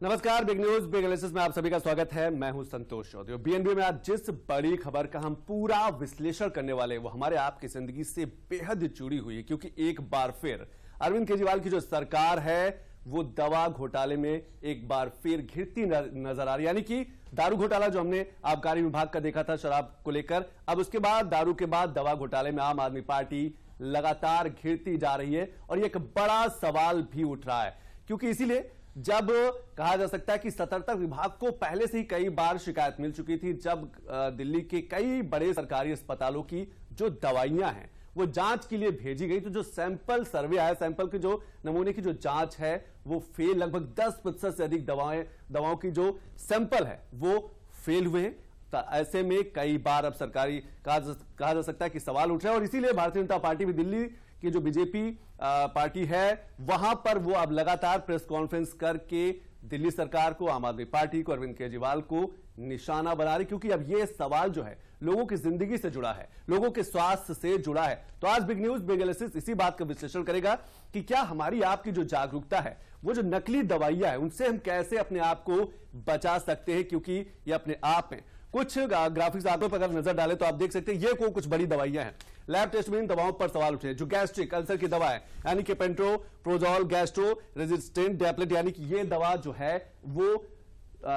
नमस्कार, big news big analysis में आप सभी का स्वागत है। मैं हूं संतोष चौधरी। बीएनबी में आज जिस बड़ी खबर का हम पूरा विश्लेषण करने वाले वो हमारे आपकी जिंदगी से बेहद जुड़ी हुई है, क्योंकि एक बार फिर अरविंद केजरीवाल की जो सरकार है वो दवा घोटाले में एक बार फिर घिरती नजर आ रही है। यानी कि दारू घोटाला जो हमने आबकारी विभाग का देखा था शराब को लेकर, अब उसके बाद दारू के बाद दवा घोटाले में आम आदमी पार्टी लगातार घिरती जा रही है और ये एक बड़ा सवाल भी उठ रहा है, क्योंकि इसीलिए जब कहा जा सकता है कि सतर्कता विभाग को पहले से ही कई बार शिकायत मिल चुकी थी, जब दिल्ली के कई बड़े सरकारी अस्पतालों की जो दवाइयां हैं वो जांच के लिए भेजी गई, तो जो सैंपल सर्वे आया, सैंपल के जो नमूने की जो जांच है वो फेल, लगभग 10% से अधिक दवाओं की जो सैंपल है वो फेल हुए हैं। तो ऐसे में कई बार अब सरकारी कहा जा सकता है कि सवाल उठ रहे हैं और इसीलिए भारतीय जनता पार्टी भी दिल्ली की जो बीजेपी पार्टी है वहां पर वो अब लगातार प्रेस कॉन्फ्रेंस करके दिल्ली सरकार को, आम आदमी पार्टी को, अरविंद केजरीवाल को निशाना बना रही, क्योंकि अब ये सवाल जो है लोगों की जिंदगी से जुड़ा है, लोगों के स्वास्थ्य से जुड़ा है। तो आज बिग न्यूज बिग एनालिसिस इसी बात का विश्लेषण करेगा कि क्या हमारी आपकी जो जागरूकता है, वो जो नकली दवाइयां है उनसे हम कैसे अपने आप को बचा सकते हैं, क्योंकि ये अपने आप में कुछ ग्राफिक्स आंकड़ों पर अगर नजर डालें तो आप देख सकते हैं ये कुछ बड़ी दवाइयां हैं। लैब टेस्ट में इन दवाओं पर सवाल उठे, जो गैस्ट्रिक अल्सर की दवा है यानी कि पेंट्रोप्रोजोल गैस्ट्रो रेजिस्टेंट टैबलेट, यानी कि ये दवा जो है वो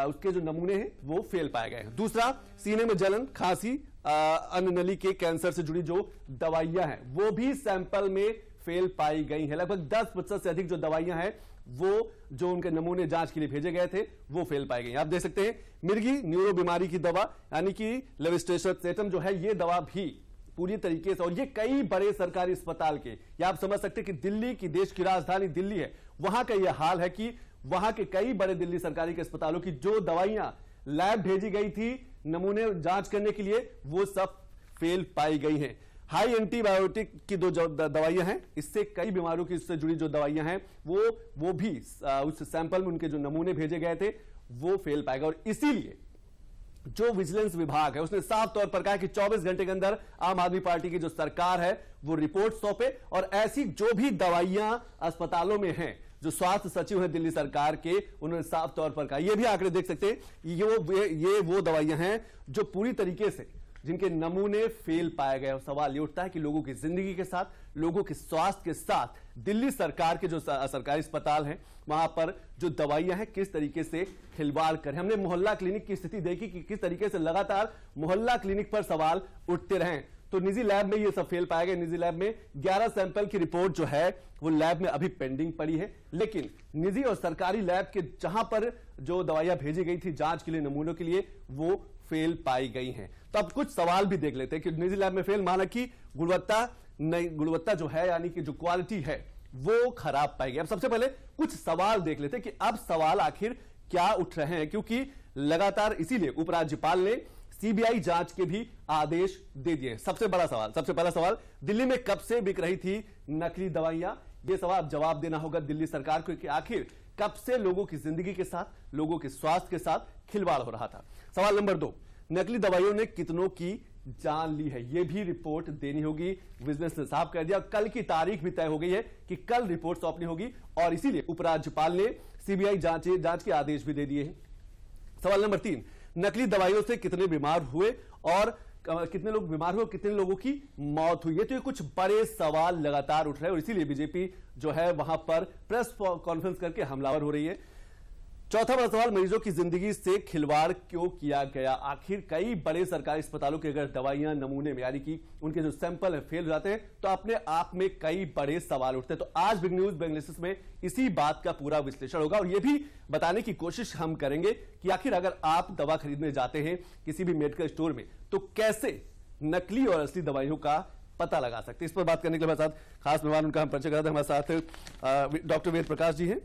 उसके जो नमूने हैं वो फेल पाए गए हैं। दूसरा, सीने में जलन, खांसी, अन्न नली के कैंसर से जुड़ी जो दवाइयां हैं वो भी सैंपल में फेल पाई गई हैं। लगभग 10% से अधिक जो दवाइयां हैं वो जो उनके नमूने जांच के लिए भेजे गए थे वो फेल पाई गई। आप देख सकते हैं मिर्गी न्यूरो बीमारी की दवा यानी कि लेविस्टेटम जो है ये दवा भी पूरी तरीके से, और ये कई बड़े सरकारी अस्पताल के, या आप समझ सकते हैं कि दिल्ली की, देश की राजधानी दिल्ली है, वहां का यह हाल है कि वहां के कई बड़े दिल्ली सरकारी के अस्पतालों की जो दवाइयां लैब भेजी गई थी नमूने जांच करने के लिए वो सब फेल पाई गई हैं। हाई एंटीबायोटिक की जो दवाइयां हैं, इससे कई बीमारियों की इससे जुड़ी जो दवाइयां हैं वो भी उस सैंपल में उनके जो नमूने भेजे गए थे वो फेल पाएगा। और इसीलिए जो विजिलेंस विभाग है उसने साफ तौर पर कहा कि 24 घंटे के अंदर आम आदमी पार्टी की जो सरकार है वो रिपोर्ट सौंपे, और ऐसी जो भी दवाइयां अस्पतालों में हैं, जो स्वास्थ्य सचिव है दिल्ली सरकार के, उन्होंने साफ तौर पर कहा, ये भी आंकड़े देख सकते हैं, ये वो दवाइयां हैं जो पूरी तरीके से जिनके नमूने फेल पाए गए। सवाल ये उठता है कि लोगों की जिंदगी के साथ, लोगों के स्वास्थ्य के साथ दिल्ली सरकार के जो सरकारी अस्पताल हैं वहां पर जो दवाइयां हैं किस तरीके से खिलवाड़ करें। हमने मोहल्ला क्लिनिक की स्थिति देखी कि किस तरीके से लगातार मोहल्ला क्लिनिक पर सवाल उठते रहे। तो निजी लैब में ये सब फेल पाए गए। निजी लैब में 11 सैंपल की रिपोर्ट जो है वो लैब में अभी पेंडिंग पड़ी है, लेकिन निजी और सरकारी लैब के जहां पर जो दवाइयां भेजी गई थी जांच के लिए, नमूनों के लिए, वो फेल पाई गई हैं। तो अब कुछ सवाल भी देख लेते हैं कि निजी लैब में फेल, माना कि गुणवत्ता जो है यानी कि जो क्वालिटी है वो खराब पाई गई। अब सबसे पहले कुछ सवाल देख लेते हैं कि अब सवाल आखिर क्या उठ रहे हैं, क्योंकि लगातार इसीलिए उपराज्यपाल ने सीबीआई जांच के भी आदेश दे दिए। सबसे पहला सवाल, दिल्ली में कब से बिक रही थी नकली दवाइयां? यह सवाल जवाब देना होगा दिल्ली सरकार को कि आखिर कब से लोगों की जिंदगी के साथ, लोगों के स्वास्थ्य के साथ खिलवाड़ हो रहा था। सवाल नंबर 2, नकली दवाइयों ने कितनों की जान ली है? यह भी रिपोर्ट देनी होगी। विजिलेंस ने साफ कर दिया, कल की तारीख भी तय हो गई है कि कल रिपोर्ट सौंपनी होगी, और इसीलिए उपराज्यपाल ने सीबीआई जांच के आदेश भी दे दिए हैं। सवाल नंबर 3, नकली दवाइयों से कितने बीमार हुए और कितने लोग बीमार हुए, कितने लोगों की मौत हुई? तो ये कुछ बड़े सवाल लगातार उठ रहे हैं और इसीलिए बीजेपी जो है वहां पर प्रेस कॉन्फ्रेंस करके हमलावर हो रही है। चौथा बड़ा सवाल, मरीजों की जिंदगी से खिलवाड़ क्यों किया गया? आखिर कई बड़े सरकारी अस्पतालों की अगर दवाइयां नमूने में यानी कि उनके जो सैंपल है फेल हो जाते हैं तो अपने आप में कई बड़े सवाल उठते हैं। तो आज बिग न्यूज बिग एनालिसिस में इसी बात का पूरा विश्लेषण होगा और यह भी बताने की कोशिश हम करेंगे कि आखिर अगर आप दवा खरीदने जाते हैं किसी भी मेडिकल स्टोर में तो कैसे नकली और असली दवाइयों का पता लगा सकते हैं। इस पर बात करने के लिए हमारे साथ खास मेहमान, उनका हम परिचय कराते हैं। हमारे साथ डॉक्टर वेद प्रकाश जी हैं,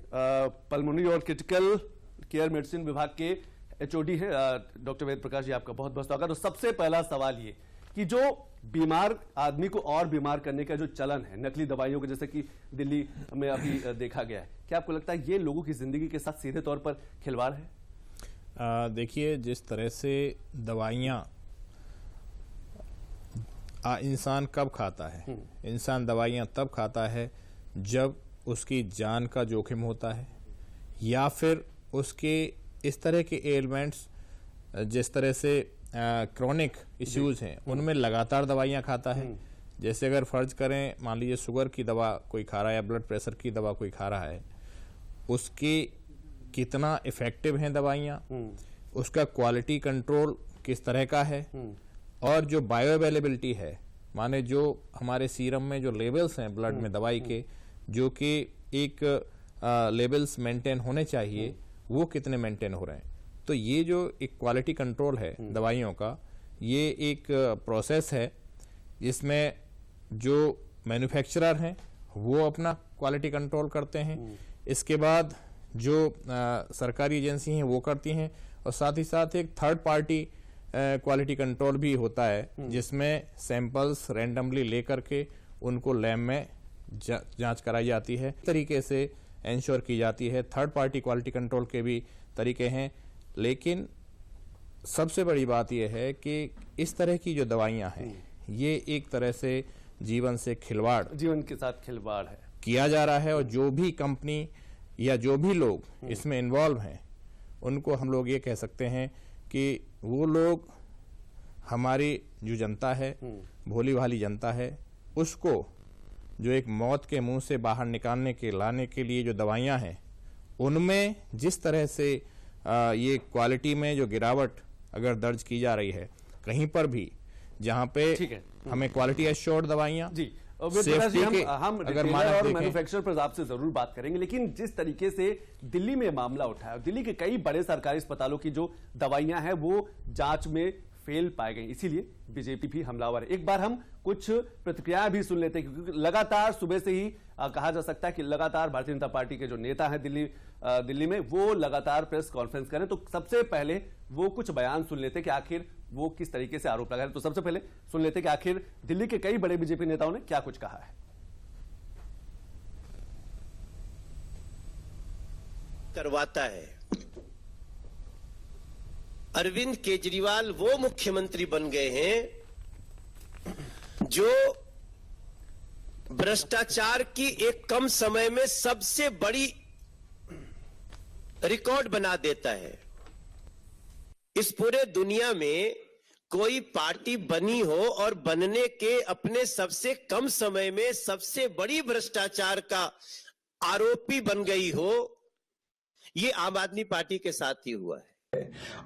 पल्मोनरी और क्रिटिकल केयर मेडिसिन विभाग के एचओडी हैं। डॉक्टर वेद प्रकाश जी, आपका बहुत बहुत स्वागत। तो सबसे पहला सवाल ये कि जो बीमार आदमी को और बीमार करने का जो चलन है नकली दवाइयों के, जैसे कि दिल्ली में अभी देखा गया है, क्या आपको लगता है ये लोगों की जिंदगी के साथ सीधे तौर पर खिलवाड़ है? देखिए, जिस तरह से दवाइयाँ इंसान कब खाता है, इंसान दवाइयाँ तब खाता है जब उसकी जान का जोखिम होता है या फिर उसके इस तरह के एलिमेंट्स, जिस तरह से क्रोनिक इश्यूज हैं, उनमें लगातार दवाइयाँ खाता है। जैसे अगर फर्ज करें, मान लीजिए शुगर की दवा कोई खा रहा है या ब्लड प्रेशर की दवा कोई खा रहा है, उसकी कितना इफेक्टिव हैं दवाइयाँ, उसका क्वालिटी कंट्रोल किस तरह का है, और जो बायो अवेलेबिलिटी है, माने जो हमारे सीरम में जो लेवल्स हैं ब्लड में दवाई के, जो कि एक लेवल्स मेंटेन होने चाहिए, वो कितने मेंटेन हो रहे हैं। तो ये जो एक क्वालिटी कंट्रोल है दवाइयों का, ये एक प्रोसेस है जिसमें जो मैन्युफैक्चरर हैं वो अपना क्वालिटी कंट्रोल करते हैं, इसके बाद जो सरकारी एजेंसी हैं वो करती हैं, और साथ ही साथ एक थर्ड पार्टी क्वालिटी कंट्रोल भी होता है, जिसमें सैंपल्स रैंडमली लेकर के उनको लैब में जांच कराई जाती है, तरीके से इंश्योर की जाती है। थर्ड पार्टी क्वालिटी कंट्रोल के भी तरीके हैं, लेकिन सबसे बड़ी बात यह है कि इस तरह की जो दवाइयां हैं, ये एक तरह से जीवन से खिलवाड़, जीवन के साथ खिलवाड़ है, किया जा रहा है। और जो भी कंपनी या जो भी लोग इसमें इन्वॉल्व हैं, उनको हम लोग ये कह सकते हैं कि वो लोग, हमारी जो जनता है, भोली भाली जनता है, उसको जो एक मौत के मुंह से बाहर निकालने के लाने के लिए जो दवाइयां हैं, उनमें जिस तरह से ये क्वालिटी में जो गिरावट अगर दर्ज की जा रही है, कहीं पर भी जहां पे हमें क्वालिटी एश्योर्ड दवाइयां, जी सेफ्टी के, हम अगर और मैन्युफैक्चरर पर आपसे जरूर बात करेंगे, लेकिन जिस तरीके से दिल्ली में मामला उठा है, दिल्ली के कई बड़े सरकारी अस्पतालों की जो दवाइयां हैं वो जांच में फेल पाए गए, इसीलिए बीजेपी भी हमलावर है। एक बार हम कुछ प्रतिक्रियाएं भी सुन लेते हैं, क्योंकि लगातार सुबह से ही कहा जा सकता है कि लगातार भारतीय जनता पार्टी के जो नेता हैं दिल्ली में, वो लगातार प्रेस कॉन्फ्रेंस करें। तो सबसे पहले वो कुछ बयान सुन लेते हैं कि आखिर वो किस तरीके से आरोप लगा रहे हैं। तो सबसे पहले सुन लेते हैं कि आखिर दिल्ली के कई बड़े बीजेपी नेताओं ने क्या कुछ कहा है। करवाता है, अरविंद केजरीवाल वो मुख्यमंत्री बन गए हैं जो भ्रष्टाचार की एक कम समय में सबसे बड़ी रिकॉर्ड बना देता है। इस पूरे दुनिया में कोई पार्टी बनी हो और बनने के अपने सबसे कम समय में सबसे बड़ी भ्रष्टाचार का आरोपी बन गई हो, ये आम आदमी पार्टी के साथ ही हुआ है।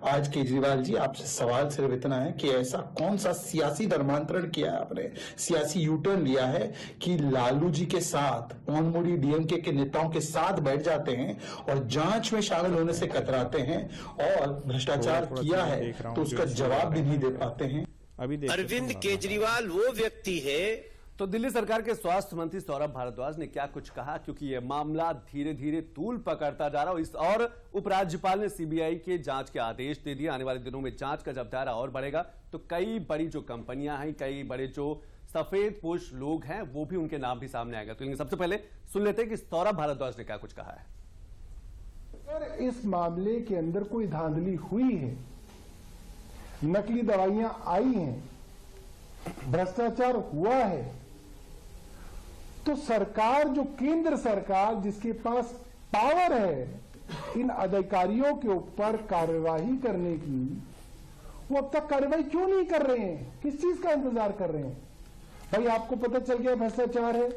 आज केजरीवाल जी, आपसे सवाल सिर्फ इतना है कि ऐसा कौन सा सियासी धर्मांतरण किया है आपने, सियासी यूटर्न लिया है कि लालू जी के साथ, पौनमुड़ी डीएमके के नेताओं के साथ बैठ जाते हैं और जांच में शामिल होने से कतराते हैं, और भ्रष्टाचार किया है तो उसका जवाब भी नहीं दे पाते हैं। अरविंद केजरीवाल वो व्यक्ति है। तो दिल्ली सरकार के स्वास्थ्य मंत्री सौरभ भारद्वाज ने क्या कुछ कहा, क्योंकि यह मामला धीरे धीरे तूल पकड़ता जा रहा है, और उपराज्यपाल ने सीबीआई के जांच के आदेश दे दिए। आने वाले दिनों में जांच का जब दायरा और बढ़ेगा तो कई बड़ी जो कंपनियां हैं, कई बड़े जो सफेद पोश लोग हैं, वो भी उनके नाम भी सामने आएगा। तो सबसे पहले सुन लेते हैं कि सौरभ भारद्वाज ने क्या कुछ कहा है। अगर इस मामले के अंदर कोई धांधली हुई है, नकली दवाइयां आई हैं, भ्रष्टाचार हुआ है, तो सरकार, जो केंद्र सरकार जिसके पास पावर है इन अधिकारियों के ऊपर कार्यवाही करने की, वो अब तक कार्यवाही क्यों नहीं कर रहे हैं? किस चीज का इंतजार कर रहे हैं? भाई आपको पता चल गया भ्रष्टाचार है,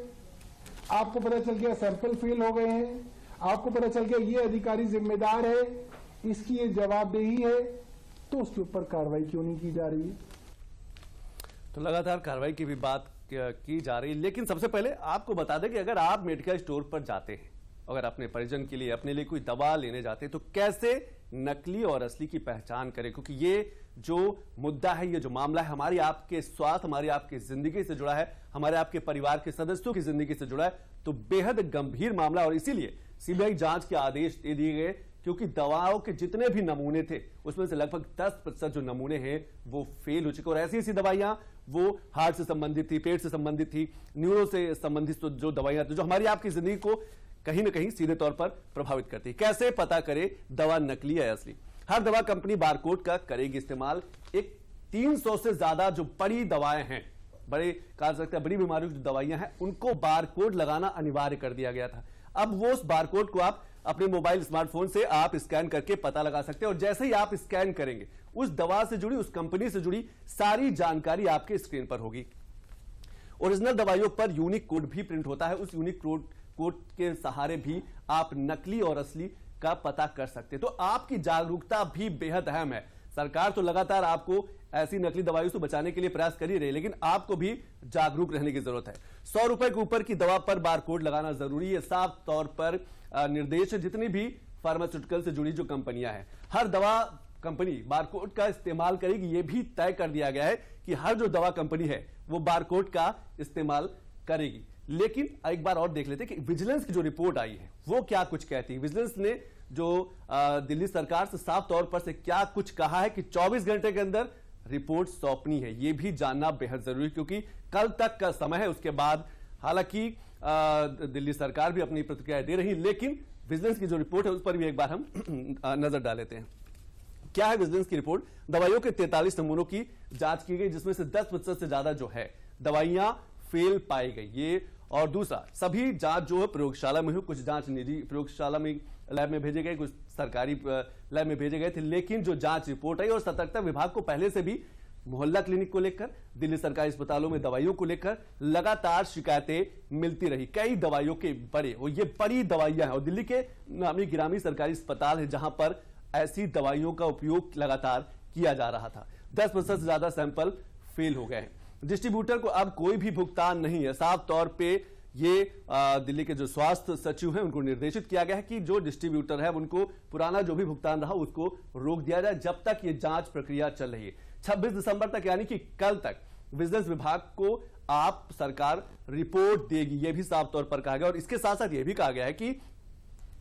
आपको पता चल गया सैंपल फेल हो गए हैं, आपको पता चल गया ये अधिकारी जिम्मेदार है, इसकी ये जवाबदेही है, तो उसके ऊपर कार्रवाई क्यों नहीं की जा रही है? तो लगातार कार्रवाई की भी बात की जा रही है, लेकिन सबसे पहले आपको बता दें कि अगर आप मेडिकल स्टोर पर जाते हैं, अगर अपने परिजन के लिए, अपने लिए कोई दवा लेने जाते हैं, तो कैसे नकली और असली की पहचान करें, क्योंकि ये जो मुद्दा है, ये जो मामला है, हमारी आपके स्वास्थ्य, हमारी आपकी जिंदगी से जुड़ा है, हमारे आपके परिवार के सदस्यों की जिंदगी से जुड़ा है, तो बेहद गंभीर मामला। और इसीलिए सीबीआई जांच के आदेश दे दिए गए, क्योंकि दवाओं के जितने भी नमूने थे उसमें से लगभग 10% जो नमूने हैं वो फेल हो चुके। और ऐसी ऐसी दवाइयां वो हार्ट से संबंधित थी, पेट से संबंधित थी, न्यूरो से संबंधित जो दवाइयां थी, जो हमारी आपकी जिंदगी को कहीं ना कहीं सीधे तौर पर प्रभावित करती है। कैसे पता करे दवा नकली है असली? हर दवा कंपनी बारकोड का करेगी इस्तेमाल। एक 300 से ज्यादा जो बड़ी दवाएं हैं, बड़े कहा सकते हैं बड़ी बीमारियों की जो दवाइयां हैं, उनको बारकोड लगाना अनिवार्य कर दिया गया था। अब वो उस बारकोड को आप अपने मोबाइल स्मार्टफोन से आप स्कैन करके पता लगा सकते हैं और जैसे ही आप स्कैन करेंगे उस दवा से जुड़ी, उस कंपनी से जुड़ी सारी जानकारी आपके स्क्रीन पर होगी। ओरिजिनल दवाइयों पर यूनिक कोड भी प्रिंट होता है, उस यूनिक कोड के सहारे भी आप नकली और असली का पता कर सकते हैं। तो आपकी जागरूकता भी बेहद अहम है। सरकार तो लगातार आपको ऐसी नकली दवाइयों से बचाने के लिए प्रयास कर ही रही है, लेकिन आपको भी जागरूक रहने की जरूरत है। 100 रुपए के ऊपर की दवा पर बारकोड लगाना जरूरी है। साफ तौर पर निर्देश है जितनी भी फार्मास्यूटिकल से जुड़ी जो कंपनियां हैं, हर दवा कंपनी बारकोड का इस्तेमाल करेगी। यह भी तय कर दिया गया है कि हर जो दवा कंपनी है वो बारकोड का इस्तेमाल करेगी। लेकिन एक बार और देख लेते हैं कि विजिलेंस की जो रिपोर्ट आई है वो क्या कुछ कहती है। विजिलेंस ने जो दिल्ली सरकार से साफ तौर पर से क्या कुछ कहा है कि 24 घंटे के अंदर रिपोर्ट सौंपनी है, यह भी जानना बेहद जरूरी है क्योंकि कल तक का समय है। उसके बाद हालांकि दिल्ली सरकार भी अपनी प्रतिक्रिया दे रही, लेकिन विजिलेंस की जो रिपोर्ट है उस पर भी एक बार हम नजर डाल लेते हैं। क्या है विजिलेंस की रिपोर्ट? दवाइयों के 43 नमूनों की जांच की गई जिसमें से 10% से ज्यादा जो है दवाइयां फेल पाई गई। ये और दूसरा, सभी जांच जो है प्रयोगशाला में हुई, कुछ जांच निजी प्रयोगशाला में लैब में भेजे गए, कुछ सरकारी लैब में भेजे गए थे। लेकिन जो जांच रिपोर्ट आई और सतर्कता विभाग को पहले से भी मोहल्ला क्लिनिक को लेकर, दिल्ली सरकारी अस्पतालों में दवाइयों को लेकर लगातार शिकायतें मिलती रही। कई दवाइयों के बड़े और ये बड़ी दवाइयां हैं और दिल्ली के नामी गिरामी सरकारी अस्पताल है जहां पर ऐसी दवाइयों का उपयोग लगातार किया जा रहा था। 10% से ज्यादा सैंपल फेल हो गए हैं। डिस्ट्रीब्यूटर को अब कोई भी भुगतान नहीं है। साफ तौर पे ये दिल्ली के जो स्वास्थ्य सचिव हैं उनको निर्देशित किया गया है कि जो डिस्ट्रीब्यूटर है उनको पुराना जो भी भुगतान रहा उसको रोक दिया जाए जब तक ये जांच प्रक्रिया चल रही है। 26 दिसंबर तक यानी कि कल तक विजिलेंस विभाग को आप सरकार रिपोर्ट देगी, यह भी साफ तौर पर कहा गया। और इसके साथ साथ यह भी कहा गया है कि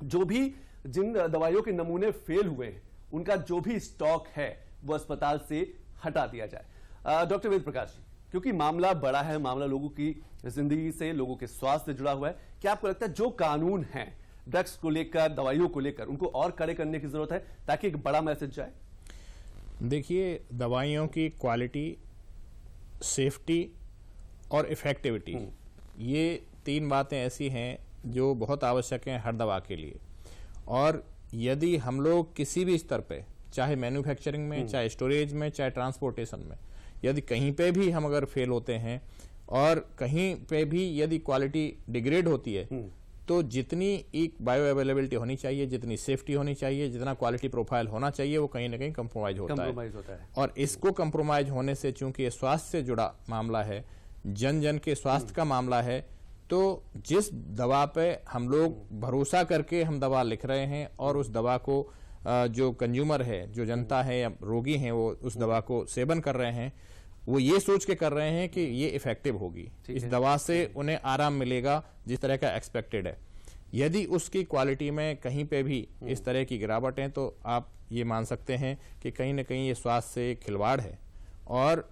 जो भी जिन दवाइयों के नमूने फेल हुए हैं उनका जो भी स्टॉक है वो अस्पताल से हटा दिया जाए। डॉक्टर वेद प्रकाश जी, क्योंकि मामला बड़ा है, मामला लोगों की जिंदगी से, लोगों के स्वास्थ्य से जुड़ा हुआ है, क्या आपको लगता है जो कानून है ड्रग्स को लेकर, दवाइयों को लेकर, उनको और कड़े करने की जरूरत है ताकि एक बड़ा मैसेज जाए? देखिए, दवाइयों की क्वालिटी, सेफ्टी और इफेक्टिविटी, ये 3 बातें ऐसी हैं जो बहुत आवश्यक हैं हर दवा के लिए। और यदि हम लोग किसी भी स्तर पे, चाहे मैन्युफैक्चरिंग में, चाहे स्टोरेज में, चाहे ट्रांसपोर्टेशन में, यदि कहीं पे भी हम अगर फेल होते हैं और कहीं पे भी यदि क्वालिटी डिग्रेड होती है, तो जितनी एक बायो अवेलेबिलिटी होनी चाहिए, जितनी सेफ्टी होनी चाहिए, जितना क्वालिटी प्रोफाइल होना चाहिए, वो कहीं ना कहीं कंप्रोमाइज होता है। और इसको कंप्रोमाइज होने से, चूंकि ये स्वास्थ्य से जुड़ा मामला है, जन जन के स्वास्थ्य का मामला है, तो जिस दवा पे हम लोग भरोसा करके हम दवा लिख रहे हैं और उस दवा को जो कंज्यूमर है, जो जनता है या रोगी हैं, वो उस दवा को सेवन कर रहे हैं, वो ये सोच के कर रहे हैं कि ये इफेक्टिव होगी, इस दवा से उन्हें आराम मिलेगा जिस तरह का एक्सपेक्टेड है। यदि उसकी क्वालिटी में कहीं पे भी इस तरह की गिरावट है तो आप ये मान सकते हैं कि कहीं ना कहीं ये स्वास्थ्य से खिलवाड़ है। और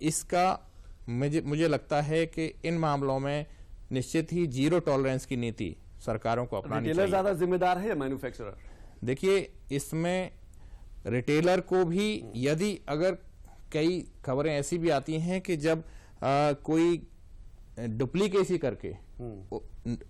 इसका मुझे लगता है कि इन मामलों में निश्चित ही जीरो टॉलरेंस की नीति सरकारों को अपनानी चाहिए। ज्यादा जिम्मेदार है या मैन्युफैक्चरर? देखिए, इसमें रिटेलर को भी, यदि अगर कई खबरें ऐसी भी आती हैं कि जब कोई डुप्लीकेसी करके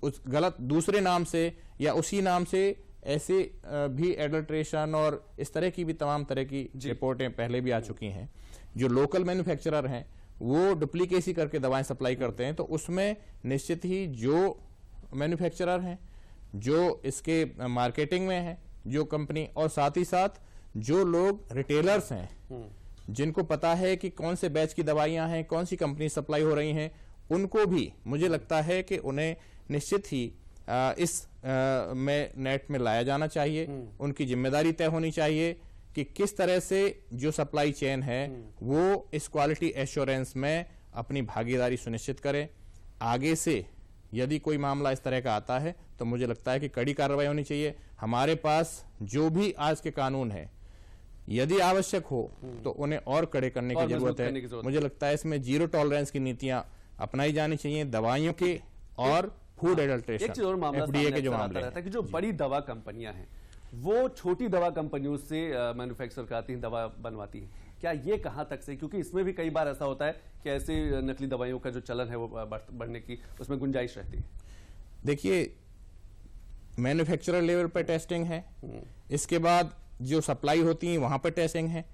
उस गलत दूसरे नाम से या उसी नाम से ऐसे भी एडल्ट्रेशन और इस तरह की भी तमाम तरह की रिपोर्टें पहले भी आ चुकी हैं। जो लोकल मैन्युफैक्चरर हैं वो डुप्लीकेसी करके दवाएं सप्लाई करते हैं, तो उसमें निश्चित ही जो मैन्युफैक्चरर हैं, जो इसके मार्केटिंग में हैं, जो कंपनी, और साथ ही साथ जो लोग रिटेलर्स हैं जिनको पता है कि कौन से बैच की दवाइयां हैं, कौन सी कंपनी सप्लाई हो रही हैं, उनको भी मुझे लगता है कि उन्हें निश्चित ही इस में नेट में लाया जाना चाहिए। उनकी जिम्मेदारी तय होनी चाहिए कि किस तरह से जो सप्लाई चेन है वो इस क्वालिटी एश्योरेंस में अपनी भागीदारी सुनिश्चित करे। आगे से यदि कोई मामला इस तरह का आता है तो मुझे लगता है कि कड़ी कार्रवाई होनी चाहिए। हमारे पास जो भी आज के कानून है, यदि आवश्यक हो तो उन्हें और कड़े करने की जरूरत है। मुझे लगता है इसमें जीरो टॉलरेंस की नीतियां अपनाई जानी चाहिए दवाइयों के और फूड एडल्ट्रेशन। एक चीज और मामला एफडीए के जो मामले रहता है कि जो बड़ी दवा कंपनियां हैं वो छोटी दवा कंपनियों से मैन्युफैक्चर कराती हैं, दवा बनवाती हैं। क्या ये कहां तक से, क्योंकि इसमें भी कई बार ऐसा होता है कि ऐसे नकली दवाइयों का जो चलन है वो बढ़ने की उसमें गुंजाइश रहती है। देखिए, मैन्युफैक्चरर लेवल पे टेस्टिंग है, इसके बाद जो सप्लाई होती है वहां पे टेस्टिंग है,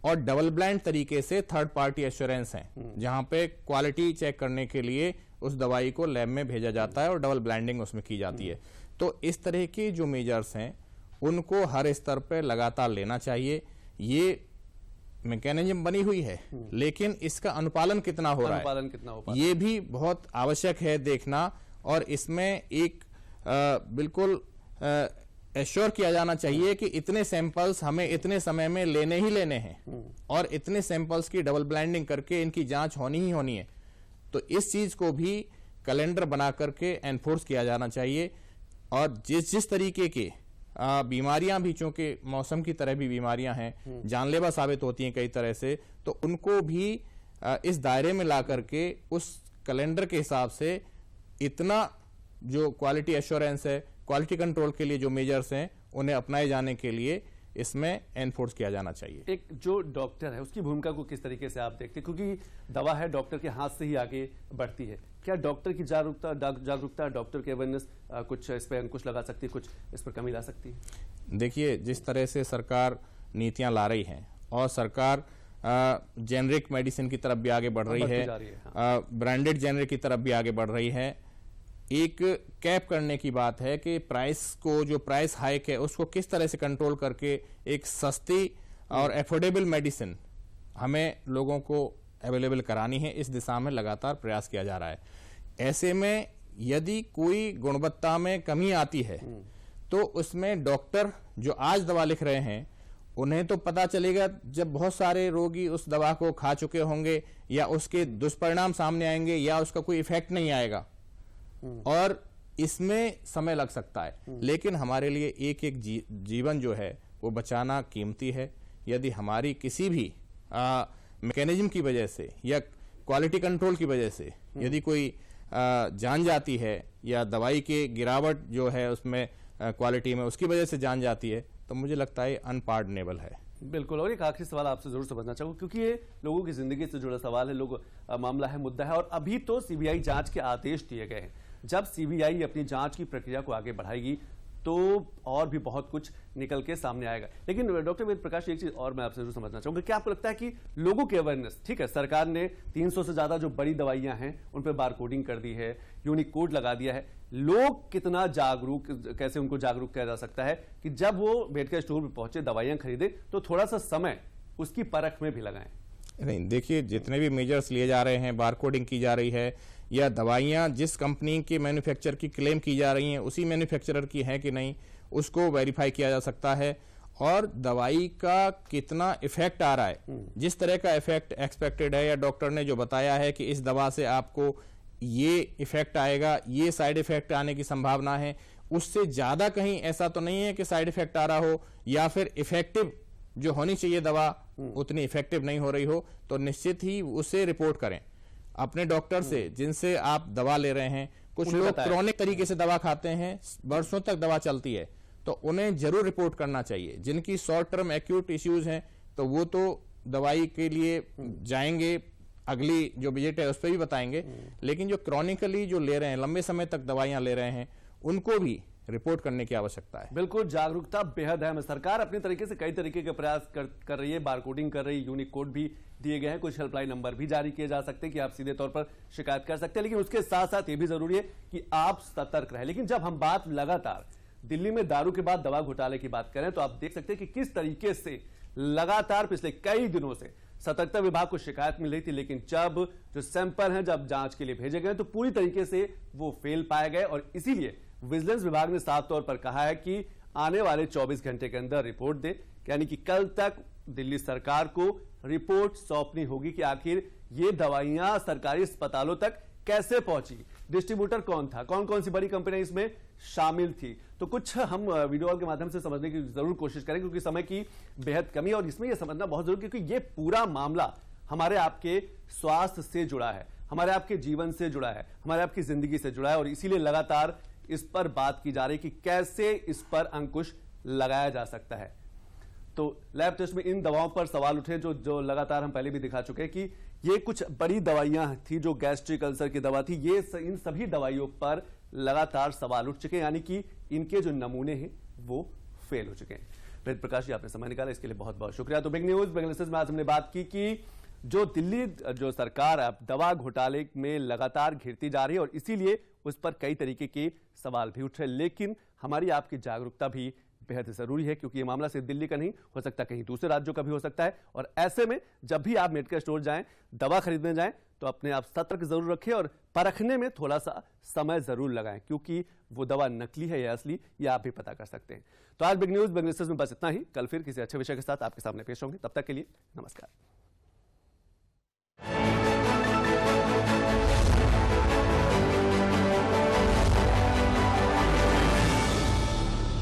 और डबल ब्लाइंड तरीके से थर्ड पार्टी एश्योरेंस है, जहां पे क्वालिटी चेक करने के लिए उस दवाई को लैब में भेजा जाता है और डबल ब्लाइंडिंग उसमें की जाती है। तो इस तरह के जो मेजर्स हैं उनको हर स्तर पे लगातार लेना चाहिए। ये मैकेनिज्म बनी हुई है, लेकिन इसका अनुपालन कितना हो रहा है, अनुपालन कितना हो पा रहा ये भी बहुत आवश्यक है देखना, और इसमें एक बिल्कुल एश्योर किया जाना चाहिए कि इतने सैंपल्स हमें इतने समय में लेने ही लेने हैं, और इतने सैंपल्स की डबल ब्लाइंडिंग करके इनकी जांच होनी ही होनी है। तो इस चीज को भी कैलेंडर बना करके एनफोर्स किया जाना चाहिए, और जिस तरीके के बीमारियां भी, चूंकि मौसम की तरह भी बीमारियां हैं, जानलेवा साबित होती हैं कई तरह से, तो उनको भी इस दायरे में ला करके उस कैलेंडर के हिसाब से इतना जो क्वालिटी एश्योरेंस है, क्वालिटी कंट्रोल के लिए जो मेजर्स हैं, उन्हें अपनाए जाने के लिए इसमें एनफोर्स किया जाना चाहिए। एक जो डॉक्टर है उसकी भूमिका को किस तरीके से आप देखते हैं, क्योंकि दवा है डॉक्टर के हाथ से ही आगे बढ़ती है, क्या डॉक्टर की जागरूकता डॉक्टर के अवेयरनेस कुछ इस पर अंकुश लगा सकती है, कुछ इस पर कमी ला सकती है? देखिए, जिस तरह से सरकार नीतियां ला रही हैं और सरकार जेनरिक मेडिसिन की तरफ भी आगे बढ़ रही है, ब्रांडेड जेनरिक की तरफ भी आगे बढ़ रही है, एक कैप करने की बात है कि प्राइस को, जो प्राइस हाइक है उसको किस तरह से कंट्रोल करके एक सस्ती और एफोर्डेबल मेडिसिन हमें लोगों को अवेलेबल करानी है, इस दिशा में लगातार प्रयास किया जा रहा है। ऐसे में यदि कोई गुणवत्ता में कमी आती है तो उसमें डॉक्टर जो आज दवा लिख रहे हैं उन्हें तो पता चलेगा जब बहुत सारे रोगी उस दवा को खा चुके होंगे, या उसके दुष्परिणाम सामने आएंगे, या उसका कोई इफेक्ट नहीं आएगा, और इसमें समय लग सकता है। लेकिन हमारे लिए एक एक जीवन जो है वो बचाना कीमती है। यदि हमारी किसी भी मैकेनिज्म की वजह से या क्वालिटी कंट्रोल की वजह से यदि कोई जान जाती है, या दवाई के गिरावट जो है उसमें क्वालिटी में उसकी वजह से जान जाती है, तो मुझे लगता है अनपार्डनेबल है। बिल्कुल। और एक आखिरी सवाल आपसे जरूर समझना चाहूंगा, क्योंकि ये लोगों की जिंदगी से जुड़ा सवाल है, मामला है, मुद्दा है, और अभी तो सीबीआई जांच के आदेश दिए गए हैं। जब सीबीआई अपनी जांच की प्रक्रिया को आगे बढ़ाएगी तो और भी बहुत कुछ निकल के सामने आएगा। लेकिन डॉक्टर वेद प्रकाश, एक चीज और मैं आपसे जरूर समझना चाहूंगा, क्या आपको लगता है कि लोगों की अवेयरनेस, ठीक है, सरकार ने 300 से ज्यादा जो बड़ी दवाइयां हैं उन पर बार कोडिंग कर दी है, यूनिक कोड लगा दिया है, लोग कितना जागरूक, कैसे उनको जागरूक किया जा सकता है कि जब वो मेडिकल स्टोर पर पहुंचे, दवाइयां खरीदे, तो थोड़ा सा समय उसकी परख में भी लगाएं? नहीं, देखिए, जितने भी मेजर्स लिए जा रहे हैं, बार कोडिंग की जा रही है, या दवाइयां जिस कंपनी के मैन्युफैक्चरर की क्लेम की जा रही हैं उसी मैन्युफैक्चरर की है कि नहीं, उसको वेरीफाई किया जा सकता है, और दवाई का कितना इफेक्ट आ रहा है, जिस तरह का इफेक्ट एक्सपेक्टेड है, या डॉक्टर ने जो बताया है कि इस दवा से आपको ये इफेक्ट आएगा, ये साइड इफेक्ट आने की संभावना है, उससे ज्यादा कहीं ऐसा तो नहीं है कि साइड इफेक्ट आ रहा हो, या फिर इफेक्टिव जो होनी चाहिए दवा उतनी इफेक्टिव नहीं हो रही हो, तो निश्चित ही उसे रिपोर्ट करें अपने डॉक्टर से जिनसे आप दवा ले रहे हैं। कुछ लोग क्रॉनिक तरीके से दवा खाते हैं, वर्षों तक दवा चलती है, तो उन्हें जरूर रिपोर्ट करना चाहिए। जिनकी शॉर्ट टर्म एक्यूट इश्यूज हैं तो वो तो दवाई के लिए जाएंगे, अगली जो विजिट है उस पर भी बताएंगे, लेकिन जो क्रॉनिकली जो ले रहे हैं, लंबे समय तक दवाइयां ले रहे हैं, उनको भी रिपोर्ट करने की आवश्यकता है। बिल्कुल, जागरूकता बेहद अहम है। सरकार अपने तरीके से कई तरीके के प्रयास कर रही है, बार कोडिंग कर रही है, यूनिक कोड भी दिए गए हैं, कुछ हेल्पलाइन नंबर भी जारी किए जा सकते हैं कि आप सीधे तौर पर शिकायत कर सकते हैं, लेकिन उसके साथ साथ ये भी जरूरी है कि आप सतर्क रहें। लेकिन जब हम बात लगातार दिल्ली में दारू के बाद दवा घोटाले की बात करें, तो आप देख सकते हैं कि किस तरीके से लगातार पिछले कई दिनों से सतर्कता विभाग को शिकायत मिल रही थी, लेकिन जब जो सैंपल हैं जब जांच के लिए भेजे गए तो पूरी तरीके से वो फेल पाए गए, और इसीलिए विजिलेंस विभाग ने साफ तौर पर कहा है कि आने वाले 24 घंटे के अंदर रिपोर्ट दे, यानी कि कल तक दिल्ली सरकार को रिपोर्ट सौंपनी होगी कि आखिर ये दवाइयां सरकारी अस्पतालों तक कैसे पहुंची, डिस्ट्रीब्यूटर कौन था, कौन कौन सी बड़ी कंपनियां इसमें शामिल थी। तो कुछ हम वीडियो के माध्यम से समझने की जरूर कोशिश करें, क्योंकि समय की बेहद कमी है, और इसमें यह समझना बहुत जरूरी, क्योंकि ये पूरा मामला हमारे आपके स्वास्थ्य से जुड़ा है, हमारे आपके जीवन से जुड़ा है, हमारे आपकी जिंदगी से जुड़ा है, और इसीलिए लगातार इस पर बात की जा रही है कि कैसे इस पर अंकुश लगाया जा सकता है। तो लैब टेस्ट में इन दवाओं पर सवाल उठे जो लगातार हम पहले भी दिखा चुके हैं कि ये कुछ बड़ी दवाइयां थी, जो गैस्ट्रिक अल्सर की दवा थी, ये इन सभी दवाइयों पर लगातार सवाल उठ चुके हैं, यानी कि इनके जो नमूने हैं वो फेल हो चुके हैं। वेद प्रकाश जी, आपने समय निकाला, इसके लिए बहुत बहुत शुक्रिया। तो बिग न्यूज बेंगलुरु में आज हमने बात की कि जो दिल्ली जो सरकार अब दवा घोटाले में लगातार घिरती जा रही है और इसीलिए उस पर कई तरीके के सवाल भी उठ रहे हैं, लेकिन हमारी आपकी जागरूकता भी बेहद जरूरी है, क्योंकि ये मामला सिर्फ दिल्ली का नहीं हो सकता, कहीं दूसरे राज्यों का भी हो सकता है। और ऐसे में जब भी आप मेडिकल स्टोर जाएं, दवा खरीदने जाएं, तो अपने आप सतर्क जरूर रखें और परखने में थोड़ा सा समय जरूर लगाएं, क्योंकि वो दवा नकली है या असली ये आप भी पता कर सकते हैं। तो आज बिग न्यूज बेंगलुरु में बस इतना ही। कल फिर किसी अच्छे विषय के साथ आपके सामने पेश होंगे। तब तक के लिए नमस्कार।